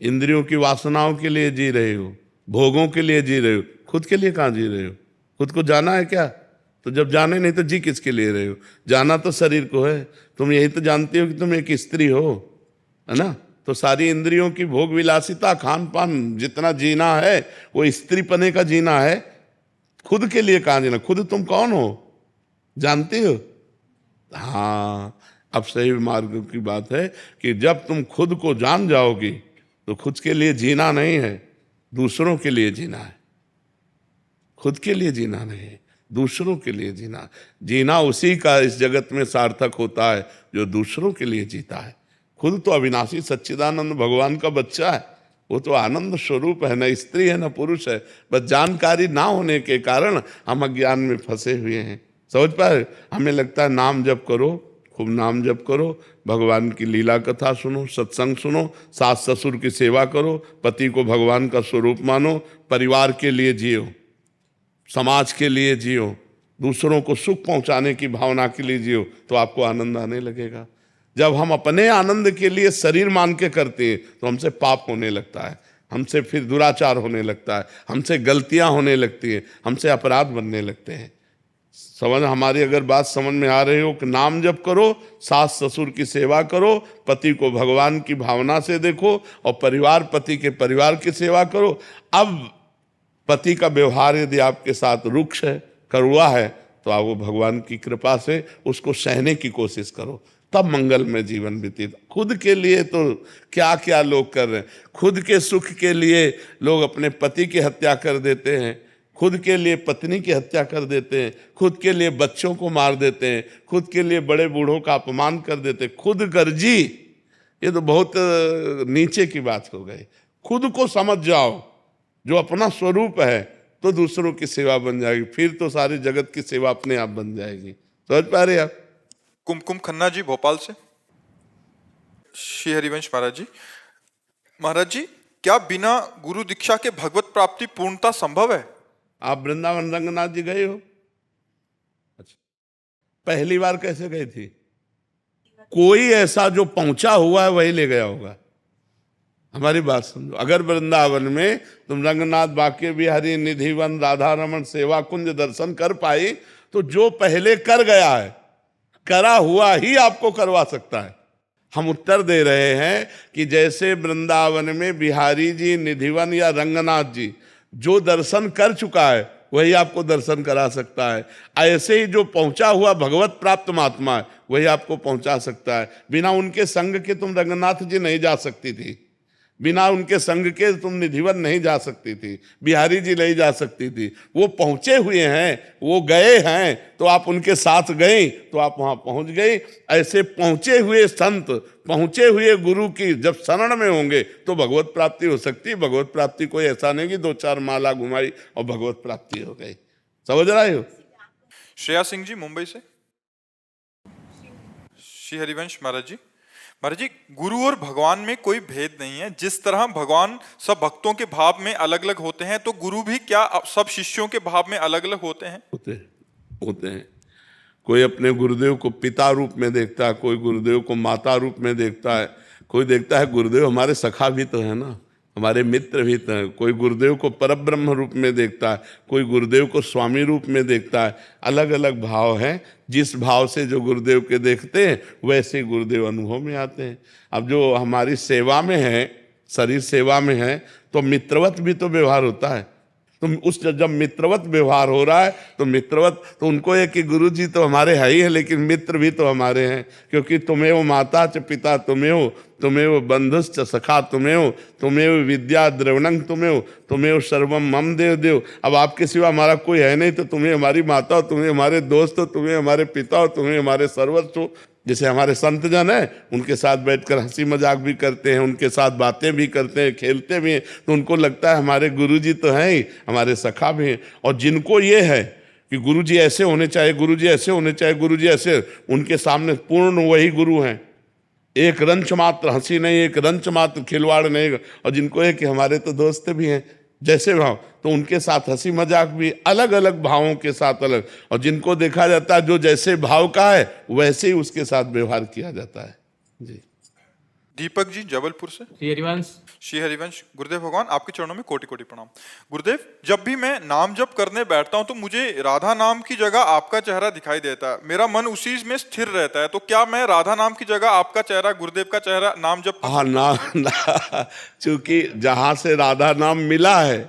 Speaker 3: इंद्रियों की वासनाओं के लिए जी रहे हो, भोगों के लिए जी रहे हो, खुद के लिए कहाँ जी रहे हो? खुद को जाना है क्या? तो जब जाने नहीं तो जी किसके लिए रहे हो? जाना तो शरीर को है। तुम यही तो जानते हो कि तुम एक स्त्री हो, है ना? तो सारी इंद्रियों की भोग विलासिता, खान पान, जितना जीना है वो स्त्री पने का जीना है। खुद के लिए कहाँ जीना? खुद तुम कौन हो जानते हो? हाँ, अब सही मार्ग की बात है कि जब तुम खुद को जान जाओगी तो खुद के लिए जीना नहीं है, दूसरों के लिए जीना है। खुद के लिए जीना नहीं है, दूसरों के लिए जीना। जीना उसी का इस जगत में सार्थक होता है जो दूसरों के लिए जीता है। खुद तो अविनाशी सच्चिदानंद भगवान का बच्चा है, वो तो आनंद स्वरूप है, न स्त्री है न पुरुष है। बस जानकारी ना होने के कारण हम अज्ञान में फंसे हुए हैं। समझ पाए? हमें लगता है नाम जप करो, खूब नाम जप करो, भगवान की लीला कथा सुनो, सत्संग सुनो, सास ससुर की सेवा करो, पति को भगवान का स्वरूप मानो, परिवार के लिए जियो, समाज के लिए जियो, दूसरों को सुख पहुंचाने की भावना के लिए जियो, तो आपको आनंद आने लगेगा। जब हम अपने आनंद के लिए शरीर मान के करते हैं तो हमसे पाप होने लगता है, हमसे फिर दुराचार होने लगता है, हमसे गलतियां होने लगती हैं, हमसे अपराध बनने लगते हैं। समझ, हमारी अगर बात समझ में आ रही हो कि नाम जप करो, सास ससुर की सेवा करो, पति को भगवान की भावना से देखो और परिवार, पति के परिवार की सेवा करो। अब पति का व्यवहार यदि आपके साथ रुक्ष है, कड़वा है, तो आप वो भगवान की कृपा से उसको सहने की कोशिश करो, तब मंगल में जीवन व्यतीत। खुद के लिए तो क्या क्या लोग कर रहे हैं। खुद के सुख के लिए लोग अपने पति की हत्या कर देते हैं, खुद के लिए पत्नी की हत्या कर देते हैं, खुद के लिए बच्चों को मार देते हैं, खुद के लिए बड़े बूढ़ों का अपमान कर देते हैं। खुद गर्जी, ये तो बहुत नीचे की बात हो गई। खुद को समझ जाओ जो अपना स्वरूप है, तो दूसरों की सेवा बन जाएगी, फिर तो सारी जगत की सेवा अपने आप बन जाएगी। समझ पा रहे आप?
Speaker 1: कुमकुम खन्ना जी भोपाल से। श्री हरिवंश महाराज जी, महाराज जी क्या बिना गुरु दीक्षा के भगवत प्राप्ति पूर्णता संभव है?
Speaker 3: आप वृंदावन रंगनाथ जी गए हो? अच्छा, पहली बार कैसे गई थी? कोई ऐसा जो पहुंचा हुआ है वही ले गया होगा। हमारी बात समझो, अगर वृंदावन में तुम रंगनाथ, बांके बिहारी, निधिवन, राधा रमन, सेवा कुंज दर्शन कर पाई, तो जो पहले कर गया है, करा हुआ ही आपको करवा सकता है। हम उत्तर दे रहे हैं कि जैसे वृंदावन में बिहारी जी, निधिवन या रंगनाथ जी जो दर्शन कर चुका है वही आपको दर्शन करा सकता है, ऐसे ही जो पहुंचा हुआ भगवत प्राप्त महात्मा है वही आपको पहुंचा सकता है। बिना उनके संग के तुम रंगनाथ जी नहीं जा सकती थी, बिना उनके संग के तुम निधिवन नहीं जा सकती थी, बिहारी जी नहीं जा सकती थी। वो पहुंचे हुए हैं, वो गए हैं, तो आप उनके साथ गए तो आप वहां पहुंच गए। ऐसे पहुंचे हुए संत, पहुंचे हुए गुरु की जब शरण में होंगे तो भगवत प्राप्ति हो सकती है। भगवत प्राप्ति कोई ऐसा नहीं कि 2-4 माला घुमाई और भगवत प्राप्ति हो गई। समझ रहे हो?
Speaker 1: श्रेया सिंह जी मुंबई से। श्री हरिवंश महाराज जी, महाराज जी गुरु और भगवान में कोई भेद नहीं है। जिस तरह भगवान सब भक्तों के भाव में अलग अलग होते हैं, तो गुरु भी क्या सब शिष्यों के भाव में अलग अलग होते हैं?
Speaker 3: होते हैं। कोई अपने गुरुदेव को पिता रूप में देखता है, कोई गुरुदेव को माता रूप में देखता है, कोई देखता है गुरुदेव हमारे सखा भी तो है ना, हमारे मित्र भी तो हैं। कोई गुरुदेव को परब्रह्म रूप में देखता है, कोई गुरुदेव को स्वामी रूप में देखता है। अलग अलग भाव हैं। जिस भाव से जो गुरुदेव के देखते हैं वैसे गुरुदेव अनुभव में आते हैं। अब जो हमारी सेवा में है, शरीर सेवा में है, तो मित्रवत भी तो व्यवहार होता है। तो उस जब मित्रवत व्यवहार हो रहा है तो मित्रवत, तो उनको है कि गुरु जी तो हमारे है ही है, लेकिन मित्र भी तो हमारे हैं, क्योंकि तुम्हें वो माता च पिता तुम्हें हो, तुम्हें वो बंधुश्च सखा तुम्हें हो, तुम्हें वो विद्या द्रवणंग तुम्हें हो, तुम्हें वो सर्वम मम देव देव। अब आपके सिवा हमारा कोई है नहीं, तो तुम्हें हमारी माता हो, तुम्हें हमारे दोस्त हो, तुम्हें हमारे पिता हो, तुम्हें हमारे सर्वस्व हो। जैसे हमारे संत जन हैं, उनके साथ बैठकर हंसी मजाक भी करते हैं, उनके साथ बातें भी करते हैं, खेलते भी हैं, तो उनको लगता है हमारे गुरुजी तो हैं ही, हमारे सखा भी हैं। और जिनको ये है कि गुरुजी ऐसे होने चाहिए, गुरुजी ऐसे होने चाहिए, गुरुजी ऐसे, उनके सामने पूर्ण वही गुरु हैं। एक रंच मात्र हंसी नहीं, एक रंच मात्र खिलवाड़ नहीं। और जिनको है कि हमारे तो दोस्त भी हैं, जैसे भाव, तो उनके साथ हंसी मजाक भी अलग अलग भावों के साथ अलग। और जिनको देखा जाता है जो जैसे भाव का है वैसे ही उसके साथ व्यवहार किया जाता है। जी।
Speaker 1: दीपक जी जबलपुर से।
Speaker 2: श्री हरिवंश।
Speaker 1: श्री हरिवंश, गुरुदेव भगवान आपके चरणों में कोटि कोटि प्रणाम। गुरुदेव, जब भी मैं नाम जप करने बैठता हूं तो मुझे राधा नाम की जगह आपका चेहरा दिखाई देता है। मेरा मन उसी में स्थिर रहता है, तो क्या मैं राधा नाम की जगह आपका चेहरा, गुरुदेव का चेहरा नाम जप?
Speaker 3: हाँ, चूंकि जहां से राधा नाम मिला है,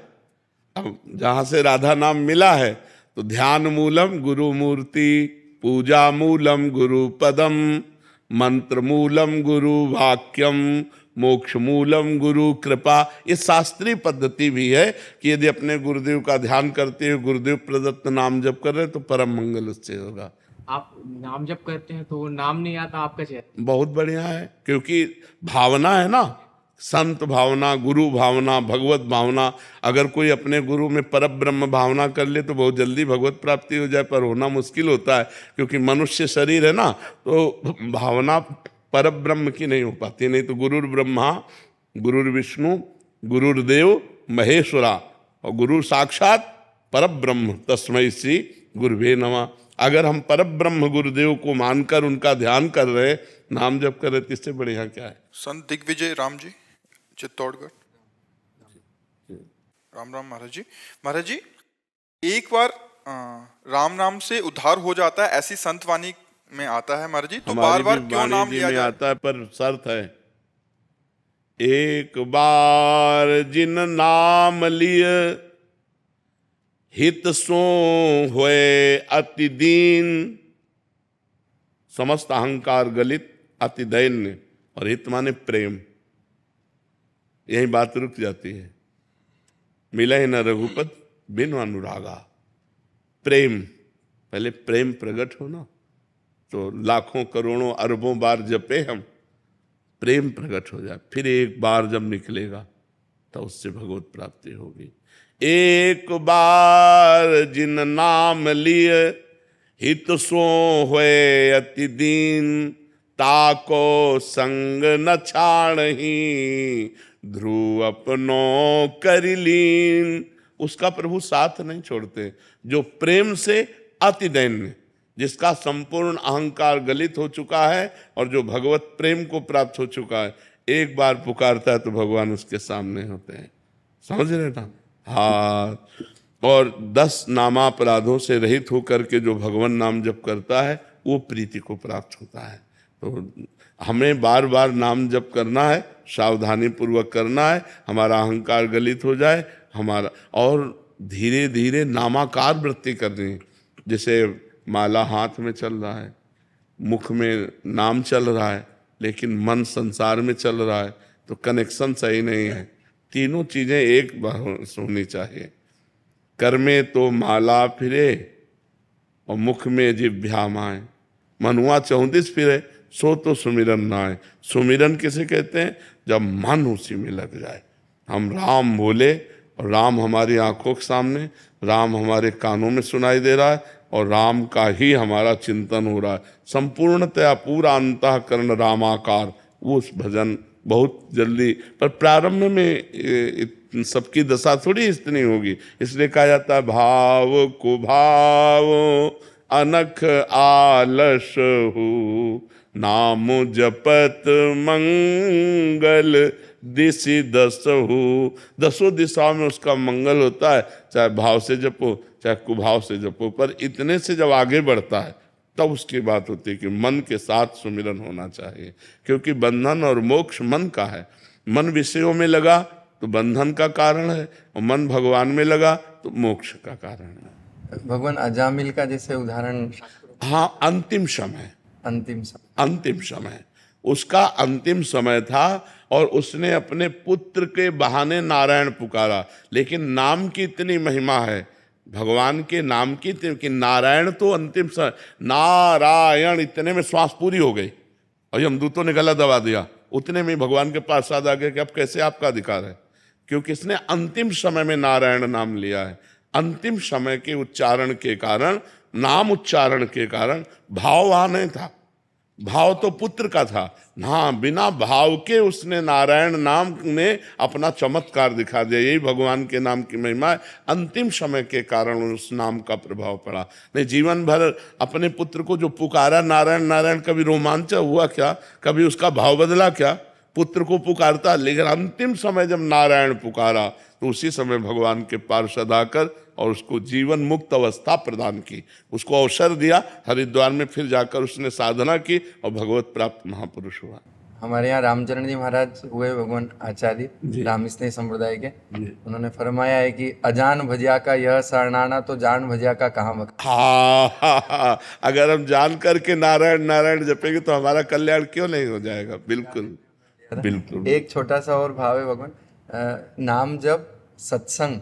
Speaker 3: जहां से राधा नाम मिला है, तो ध्यान मूलम गुरु मूर्ति, पूजा मूलम गुरु पदम, मंत्र मूलम गुरु वाक्यम, मोक्ष मूलम गुरु कृपा। ये शास्त्रीय पद्धति भी है कि यदि अपने गुरुदेव का ध्यान करते हुए गुरुदेव प्रदत्त नाम जप कर रहे तो परम मंगल उससे होगा।
Speaker 2: आप नाम जप करते हैं तो नाम नहीं आता आपका चेहरा?
Speaker 3: बहुत बढ़िया है, क्योंकि भावना है ना, संत भावना, गुरु भावना, भगवत भावना। अगर कोई अपने गुरु में परब्रह्म भावना कर ले तो बहुत जल्दी भगवत प्राप्ति हो जाए, पर होना मुश्किल होता है, क्योंकि मनुष्य शरीर है ना, तो भावना परब्रह्म की नहीं हो पाती। नहीं तो गुरुर ब्रह्मा, गुरुर विष्णु, गुरुर्देव महेश्वरा, और गुरु साक्षात परब्रह्म, तस्मै श्री गुरुवे नमः। अगर हम परब्रह्म गुरुदेव को मानकर उनका ध्यान कर रहे, नाम जप कर रहे, तो इससे बढ़िया क्या है।
Speaker 1: संत दिग्विजय राम जी चित्तौड़गढ़। राम राम महाराज जी। महाराज जी, एक बार राम नाम से उद्धार हो जाता है, ऐसी संत वाणी में आता है महाराज जी, तो बार बार क्यों नाम लिया जाता है?
Speaker 3: आता है, पर शर्त है, एक बार जिन नाम लिय हित सो होए अति दीन, समस्त अहंकार गलित अति दैन्य। और हित माने प्रेम, यही बात रुक जाती है। मिला ही न रघुपत बिनु अनुरागा। प्रेम, पहले प्रेम प्रकट हो ना, तो लाखों करोड़ों अरबों बार जपे हम, प्रेम प्रकट हो जाए, फिर एक बार जब निकलेगा तो उससे भगवत प्राप्ति होगी। एक बार जिन नाम लिए हित सो होए अति दीन, ताको संग न छाड़ही ध्रुव अपनो करिलीन। उसका प्रभु साथ नहीं छोड़ते। जो प्रेम से अति दैन्य, जिसका संपूर्ण अहंकार गलित हो चुका है और जो भगवत प्रेम को प्राप्त हो चुका है, एक बार पुकारता है तो भगवान उसके सामने होते हैं। समझ रहे ना? हाँ। और 10 नामापराधों से रहित होकर के जो भगवान नाम जप करता है वो प्रीति को प्राप्त होता है। तो हमें बार बार नाम जप करना है, सावधानी पूर्वक करना है, हमारा अहंकार गलित हो जाए हमारा, और धीरे धीरे नामाकार वृत्ति करनी है। जैसे माला हाथ में चल रहा है, मुख में नाम चल रहा है, लेकिन मन संसार में चल रहा है, तो कनेक्शन सही नहीं है। तीनों चीजें एक बार होनी चाहिए। कर में तो माला फिरे और मुख में जिह्वा माए, मनुआ 34 फिरे सो तो सुमिरन ना आए। सुमिरन किसे कहते हैं? जब मन उसी में लग जाए। हम राम बोले और राम हमारी आंखों के सामने, राम हमारे कानों में सुनाई दे रहा है और राम का ही हमारा चिंतन हो रहा है। संपूर्णतया पूरा अंतःकरण रामाकार। वो उस भजन बहुत जल्दी, पर प्रारंभ में सबकी दशा थोड़ी इतनी होगी, इसलिए कहा जाता है भाव को भाव अनख आलस हो, नाम जपत मंगल दिशि दस हो। 10 दिशाओं में उसका मंगल होता है, चाहे भाव से जपो चाहे कुभाव से जपो। पर इतने से जब आगे बढ़ता है तब उसकी बात होती है कि मन के साथ सुमिरन होना चाहिए, क्योंकि बंधन और मोक्ष मन का है। मन विषयों में लगा तो बंधन का कारण है, और मन भगवान में लगा तो मोक्ष का कारण है।
Speaker 6: भगवान अजामिल का जैसे उदाहरण,
Speaker 3: हाँ, अंतिम समय, अंतिम समय उसका अंतिम समय था, और उसने अपने पुत्र के बहाने नारायण पुकारा। लेकिन नाम की इतनी महिमा है, भगवान के नाम की, कि नारायण तो अंतिम समय, नारायण इतने में श्वास पूरी हो गई और यमदूतों ने गला दबा दिया। उतने में भगवान के पास आ गए कि अब कैसे आपका अधिकार है, क्योंकि इसने अंतिम समय में नारायण नाम लिया है। अंतिम समय के उच्चारण के कारण, नाम उच्चारण के कारण, भाव वहां नहीं था, भाव तो पुत्र का था। हाँ, बिना भाव के उसने नारायण नाम ने अपना चमत्कार दिखा दिया। यही भगवान के नाम की महिमा है। अंतिम समय के कारण उस नाम का प्रभाव पड़ा। नहीं, जीवन भर अपने पुत्र को जो पुकारा नारायण नारायण, कभी रोमांच हुआ क्या? कभी उसका भाव बदला क्या? पुत्र को पुकारता, लेकिन अंतिम समय जब नारायण पुकारा तो उसी समय भगवान के पार्षद आकर और उसको जीवन मुक्त अवस्था प्रदान की, उसको अवसर दिया। हरिद्वार में फिर जाकर उसने साधना की और भगवत प्राप्त महापुरुष हुआ।
Speaker 6: हमारे यहाँ रामचरण जी महाराज हुए भगवान आचार्य राम स्नेह संप्रदाय के, उन्होंने फरमाया है कि अजान भजिया का यह शरणाना तो जान भजिया का कहाँ वक्त।
Speaker 3: हाँ, अगर हम जान करके नारायण नारायण जपेंगे तो हमारा कल्याण क्यों नहीं हो जाएगा? बिल्कुल बिल्कुल।
Speaker 6: एक छोटा सा और भाव है भगवान, नाम जप, सत्संग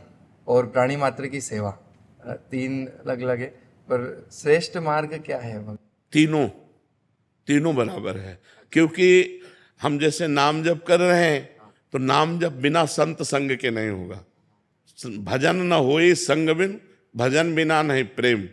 Speaker 6: और प्राणी मात्र की सेवा, 3 अलग अलग है, पर श्रेष्ठ मार्ग क्या है भगवान?
Speaker 3: तीनों बराबर है, क्योंकि हम जैसे नाम जप कर रहे हैं तो नाम जप बिना संत संग के नहीं होगा। भजन न होई संग बिन, भजन बिना नहीं प्रेम।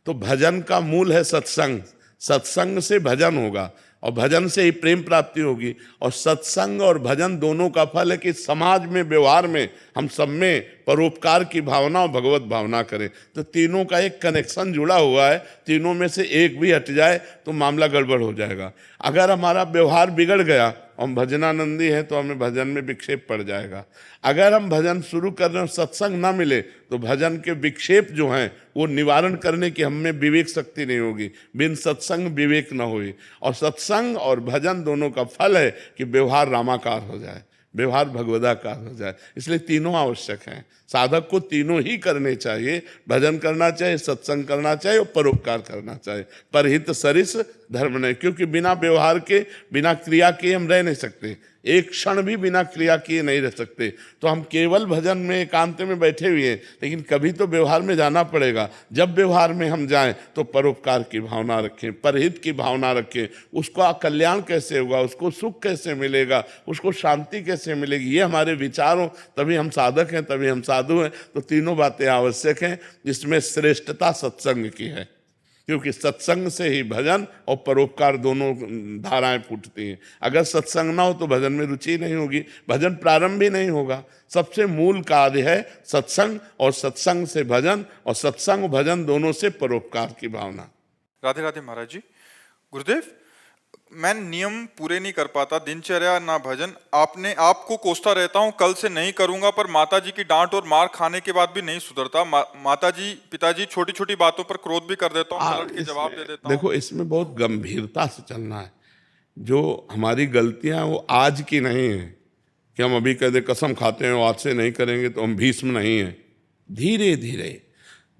Speaker 3: तो भजन का मूल है सत्संग, सत्संग से भजन होगा और भजन से ही प्रेम प्राप्ति होगी। और सत्संग और भजन दोनों का फल है कि समाज में, व्यवहार में, हम सब में परोपकार की भावना और भगवत भावना करें। तो तीनों का एक कनेक्शन जुड़ा हुआ है। तीनों में से एक भी हट जाए तो मामला गड़बड़ हो जाएगा। अगर हमारा व्यवहार बिगड़ गया, हम भजनानंदी हैं तो हमें भजन में विक्षेप पड़ जाएगा। अगर हम भजन शुरू कर रहे हैं, सत्संग ना मिले, तो भजन के विक्षेप जो हैं वो निवारण करने की हम में विवेक शक्ति नहीं होगी। बिन सत्संग विवेक न होई। और सत्संग और भजन दोनों का फल है कि व्यवहार रामाकार हो जाए, व्यवहार भगवदाकार हो जाए। इसलिए तीनों आवश्यक हैं। साधक को तीनों ही करने चाहिए, भजन करना चाहिए, सत्संग करना चाहिए और परोपकार करना चाहिए। परहित सरिस धर्म नहीं, क्योंकि बिना व्यवहार के, बिना क्रिया के हम रह नहीं सकते, एक क्षण भी बिना क्रिया किए नहीं रह सकते। तो हम केवल भजन में एकांत में बैठे हुए हैं, लेकिन कभी तो व्यवहार में जाना पड़ेगा। जब व्यवहार में हम जाएं तो परोपकार की भावना रखें, परहित की भावना रखें। उसका कल्याण कैसे होगा, उसको सुख कैसे मिलेगा, उसको शांति कैसे मिलेगी, ये हमारे विचार हो, तभी हम साधक हैं, तभी हम साधु हैं। तो तीनों बातें आवश्यक हैं। इसमें श्रेष्ठता सत्संग की है, क्योंकि सत्संग से ही भजन और परोपकार दोनों धाराएं फूटती हैं। अगर सत्संग ना हो तो भजन में रुचि नहीं होगी, भजन प्रारंभ भी नहीं होगा। सबसे मूल कार्य है सत्संग, और सत्संग से भजन, और सत्संग भजन दोनों से परोपकार की भावना।
Speaker 1: राधे राधे महाराज जी। गुरुदेव, मैं नियम पूरे नहीं कर पाता, दिनचर्या ना भजन, आपको कोसता रहता हूँ, कल से नहीं करूंगा, पर माताजी की डांट और मार खाने के बाद भी नहीं सुधरता। माताजी पिताजी छोटी छोटी बातों पर क्रोध भी कर देता हूँ, पलट के जवाब दे देता हूँ।
Speaker 3: देखो, इसमें बहुत गंभीरता से चलना है। जो हमारी गलतियां हैं वो आज की नहीं है कि हम अभी कह दे कसम खाते हैं आज से नहीं करेंगे तो हम भीष्म नहीं है। धीरे धीरे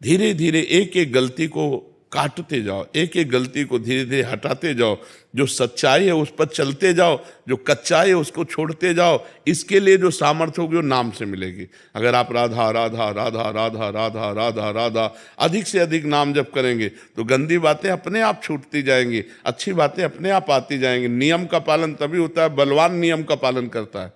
Speaker 3: धीरे धीरे एक एक गलती को काटते जाओ, एक एक गलती को धीरे धीरे हटाते जाओ। जो सच्चाई है उस पर चलते जाओ, जो कच्चाई है उसको छोड़ते जाओ। इसके लिए जो सामर्थ्य होगी वो नाम से मिलेगी। अगर आप राधा राधा राधा राधा राधा राधा राधा अधिक से अधिक नाम जप करेंगे तो गंदी बातें अपने आप छूटती जाएंगी, अच्छी बातें अपने आप आती जाएंगी। नियम का पालन तभी होता है, बलवान नियम का पालन करता है,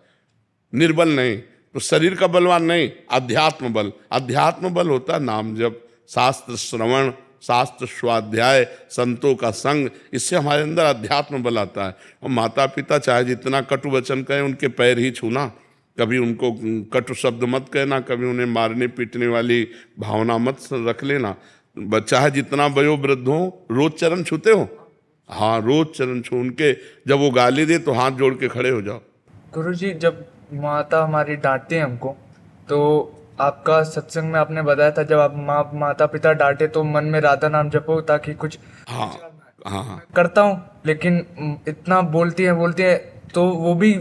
Speaker 3: निर्बल नहीं। तो शरीर का बलवान नहीं, अध्यात्म बल। अध्यात्म बल होता है नाम जप, शास्त्र श्रवण, शास्त्र स्वाध्याय, संतों का संग। इससे हमारे अंदर अध्यात्म बल आता है। और माता पिता चाहे जितना कटु वचन कहें, उनके पैर ही छूना, कभी उनको कटु शब्द मत कहना, कभी उन्हें मारने पीटने वाली भावना मत रख लेना। बच्चा है जितना वयोवृद्ध हो, रोज चरण छूते हो? हाँ, रोज चरण छू उनके। जब वो गाली दे तो हाथ जोड़ के खड़े हो जाओ।
Speaker 7: गुरुजी, जब माता हमारी डांटती है हमको, तो आपका सत्संग में आपने बताया था जब आप माता पिता डांटे तो मन में राधा नाम जपो ताकि कुछ।
Speaker 3: हाँ
Speaker 7: करता हूँ, लेकिन इतना बोलती है तो वो भी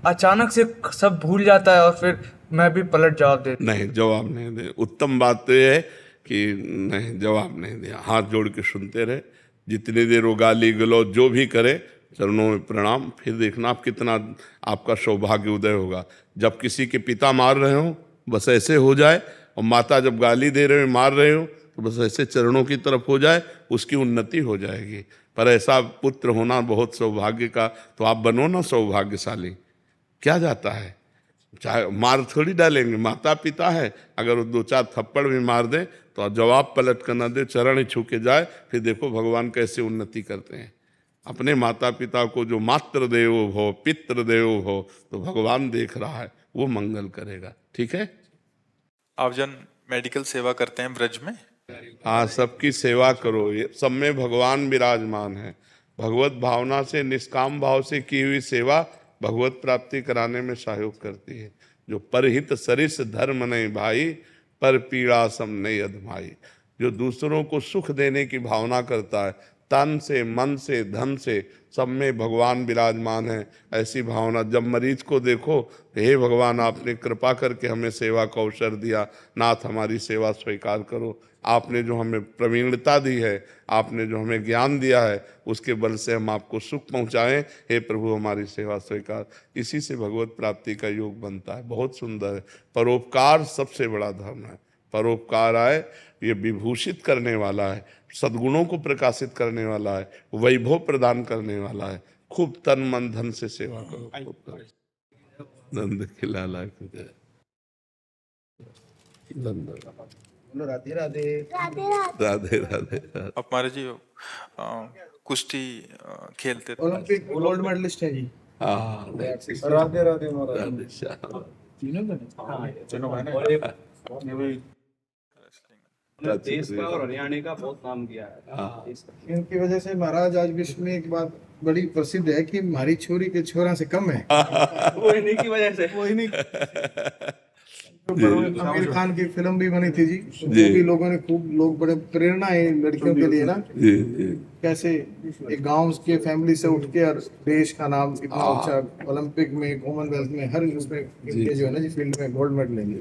Speaker 7: अचानक से सब भूल जाता है और फिर मैं भी पलट जवाब दे।
Speaker 3: नहीं, जवाब नहीं दे। उत्तम बात तो ये है कि नहीं, जवाब नहीं दिया, हाथ जोड़ के सुनते रहे। जितनी देर वो गाली गलौज जो भी करे, चरणों में प्रणाम। फिर देखना आप कितना आपका सौभाग्य उदय होगा। जब किसी के पिता मार रहे हो बस ऐसे हो जाए, और माता जब गाली दे रहे हो मार रहे हो तो बस ऐसे चरणों की तरफ हो जाए, उसकी उन्नति हो जाएगी। पर ऐसा पुत्र होना बहुत सौभाग्य का, तो आप बनो ना सौभाग्यशाली। क्या जाता है, चाहे मार थोड़ी डालेंगे, माता पिता है। अगर वो दो चार थप्पड़ भी मार दे तो जवाब पलट कर न दे, चरण ही छू के जाए। फिर देखो भगवान कैसे उन्नति करते हैं। अपने माता पिता को जो मातृ देव हो, पितृ देव हो, तो भगवान देख रहा है, वो मंगल करेगा। ठीक है।
Speaker 1: आप जन मेडिकल सेवा करते हैं ब्रज में?
Speaker 3: हाँ, सबकी सेवा करो, ये सब में भगवान विराजमान है। भगवत भावना से, निष्काम भाव से की हुई सेवा भगवत प्राप्ति कराने में सहयोग करती है। जो परहित सरिस धर्म नहीं भाई, पर पीड़ा सम नहीं अधमाई। जो दूसरों को सुख देने की भावना करता है, तन से, मन से, धन से, सब में भगवान विराजमान है। ऐसी भावना जब मरीज को देखो, हे भगवान आपने कृपा करके हमें सेवा का अवसर दिया, नाथ हमारी सेवा स्वीकार करो। आपने जो हमें प्रवीणता दी है, आपने जो हमें ज्ञान दिया है, उसके बल से हम आपको सुख पहुँचाएं। हे प्रभु हमारी सेवा स्वीकार। इसी से भगवत प्राप्ति का योग बनता है। बहुत सुंदर है। परोपकार सबसे बड़ा धर्म है। परोपकार आए, ये विभूषित करने वाला है, सद्गुणों को प्रकाशित करने वाला है, वैभव प्रदान करने वाला है। खूब तन मन धन से सेवा करो। नंद खिलाला
Speaker 4: राधे राधे
Speaker 3: राधे राधे।
Speaker 1: अब महाराज जी कुश्ती खेलते थे,
Speaker 4: ओलंपिक गोल्ड मेडलिस्ट है जी।
Speaker 3: हाँ,
Speaker 4: राधे राधे महाराज।
Speaker 5: देश का और हरियाणा का बहुत काम किया है।
Speaker 4: इनकी वजह से महाराज आज विश्व में एक बात बड़ी प्रसिद्ध है कि हमारी छोरी के छोरा से कम है।
Speaker 5: वो इन्हीं की वजह से।
Speaker 4: वो इन्हीं आमिर खान की फिल्म भी बनी थी जी, वो भी लोगों ने खूब, लोग बड़े प्रेरणा है लड़कियों के लिए ना। कैसे एक गांव के फैमिली से उठ के और देश का नाम इतना ऊंचा, ओलंपिक में, कॉमनवेल्थ में, हर उसमें इनके जो है ना जी फील्ड में गोल्ड मेडल लेंगे।